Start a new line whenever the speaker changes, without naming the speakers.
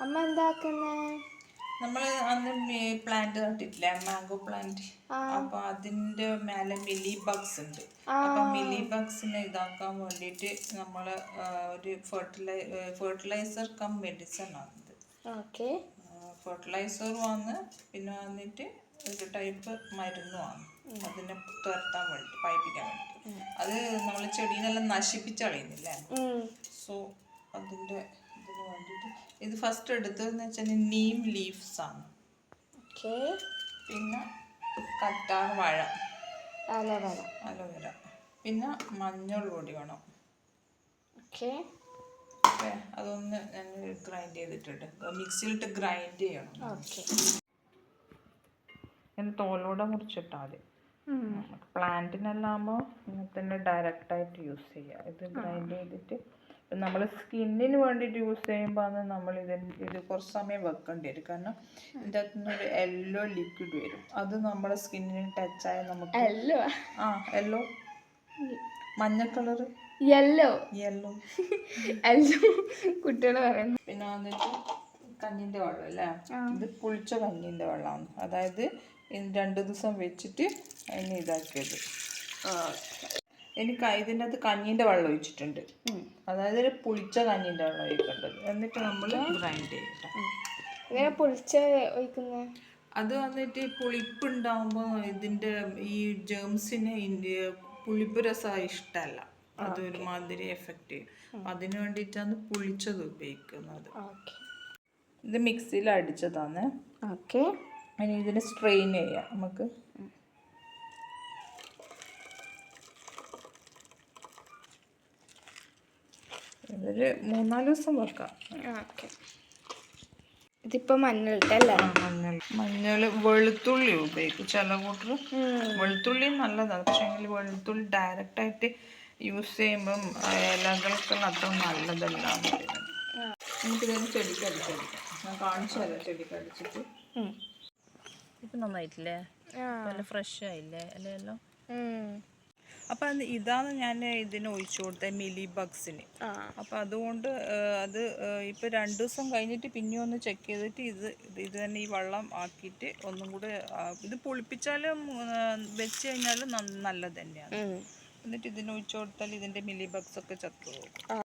അമ്മ എന്താക്കുന്നേ?
നമ്മൾ അന്ന് പ്ലാന്റ് നട്ടിട്ടില്ലേ, മാംഗോ പ്ലാന്റ്. അപ്പൊ അതിന്റെ മേലെ മിലി ബഗ്സ് ഉണ്ട്. അപ്പൊ മിലി ബഗ്സിനെ ഇതാക്കാൻ വേണ്ടിയിട്ട് നമ്മള് ഒരു ഫെർട്ടിലൈസർ കം മെഡിസിൻ ആണിത്. ഫെർട്ടിലൈസർ വാങ്ങ്, പിന്നെ വന്നിട്ട് ഒരു ടൈപ്പ് മരുന്നുമാണ് അതിനെ തുരത്താൻ വേണ്ടി, പൈപ്പിക്കാൻ വേണ്ടി. അത് നമ്മൾ ചെടീനെല്ലാം നശിപ്പിച്ച് കളയുന്നില്ലേ. സോ അതിന്റെ ഇതിന് വേണ്ടിയിട്ട് ഇത് ഫസ്റ്റ് എടുത്തതെന്ന് വെച്ചാൽ നീം ലീവ്സ് ആണ്. പിന്നെ കറ്റാർ വാഴ, അലോവേര, പിന്നെ മഞ്ഞൾ പൊടി വേണം. അതൊന്ന് ഗ്രൈൻഡ് ചെയ്തിട്ടുണ്ട്, മിക്സിയിലിട്ട് ഗ്രൈൻഡ് ചെയ്യണം. ഇങ്ങനെ തോലോടെ മുറിച്ചിട്ടാൽ മതി. പ്ലാന്റിനെല്ലാകുമ്പോൾ ഇങ്ങനെ തന്നെ ഡയറക്റ്റായിട്ട് യൂസ് ചെയ്യുക. ഇത് ഗ്രൈൻഡ് ചെയ്തിട്ട് നമ്മൾ സ്കിന്നിന് വേണ്ടിയിട്ട് യൂസ് ചെയ്യുമ്പോൾ നമ്മൾ ഇത് കുറച്ച് സമയം വെക്കേണ്ടി വരും. കാരണം ഇതിൻ്റെ അകത്തു നിന്നൊരു യെല്ലോ ലിക്വിഡ് വരും. അത് നമ്മുടെ സ്കിന്നിന് ടച്ചായ നമുക്ക് യെല്ലോ മഞ്ഞ കളർ യെല്ലോ
കുട്ടികൾ പറയുന്നു.
പിന്നെ വന്നിട്ട് കഞ്ഞിൻ്റെ വെള്ളം അല്ലേ, ഇത് പുളിച്ച കഞ്ഞിൻ്റെ വെള്ളമാണ്. അതായത് 2 ദിവസം വെച്ചിട്ട് അതിനെ ഇതാക്കിയത്. എനിക്ക് ഇതിൻ്റെ അകത്ത് കഞ്ഞിൻ്റെ വെള്ളം ഒഴിച്ചിട്ടുണ്ട്. അതായത് ഒരു പുളിച്ച കഞ്ഞിൻ്റെ വെള്ളം ഒഴിക്കേണ്ടത്. എന്നിട്ട് നമ്മൾ ഗ്രൈൻഡ് ചെയ്യട്ടെ.
പുളിച്ച ഒഴിക്കുന്നത്
അത് വന്നിട്ട് പുളിപ്പ് ഉണ്ടാകുമ്പോൾ ഇതിൻ്റെ ഈ ജേംസിന് പുളിപ്പ് രസം ഇഷ്ടമല്ല, അതൊരുമാതിരി എഫക്റ്റ് ചെയ്യും. അതിന് വേണ്ടിയിട്ടാണ് പുളിച്ചത് ഉപയോഗിക്കുന്നത്. ഇത് മിക്സിയിൽ അടിച്ചതാണ്. ഇനി ഇതിന് സ്ട്രെയിൻ ചെയ്യാം നമുക്ക്. ഇതൊരു 3-4 ദിവസം വെക്കാം.
ഇതിപ്പോ മഞ്ഞളിട്ടല്ലേ?
മഞ്ഞൾ, വെളുത്തുള്ളി ഉപയോഗിക്കും ചില കൂട്ടർ. വെളുത്തുള്ളി നല്ലതാണ്, പക്ഷെ വെളുത്തുള്ളി ഡയറക്റ്റായിട്ട് യൂസ് ചെയ്യുമ്പം ഇലകൾക്കെല്ലാം അത്ര നല്ലതല്ല. നമുക്കിതൊന്ന് ചെടിക്ക് അടിച്ചെടുക്കാം. ഞാൻ കാണിച്ചു തരാം ചെടിക്ക് അടിച്ചിട്ട്. ഇപ്പം നന്നായിട്ടില്ലേ, നല്ല ഫ്രഷ് ആയില്ലേ ഇലയെല്ലാം. അപ്പം ഇതാണ് ഞാൻ ഇതിന് ഒഴിച്ചു കൊടുത്ത മിലി ബഗ്സിന്. അപ്പം അതുകൊണ്ട് അത് ഇപ്പം 2 ദിവസം കഴിഞ്ഞിട്ട് പിന്നെ ഒന്ന് ചെക്ക് ചെയ്തിട്ട് ഇത് തന്നെ ഈ വെള്ളം ആക്കിയിട്ട് ഒന്നും കൂടെ ഇത് പുളിപ്പിച്ചാലും വെച്ച് കഴിഞ്ഞാലും നല്ലത് തന്നെയാണ്. എന്നിട്ട് ഇതിന് ഒഴിച്ചു കൊടുത്താൽ ഇതിൻ്റെ മിലി ബഗ്സ് ഒക്കെ ചത്തു പോകും.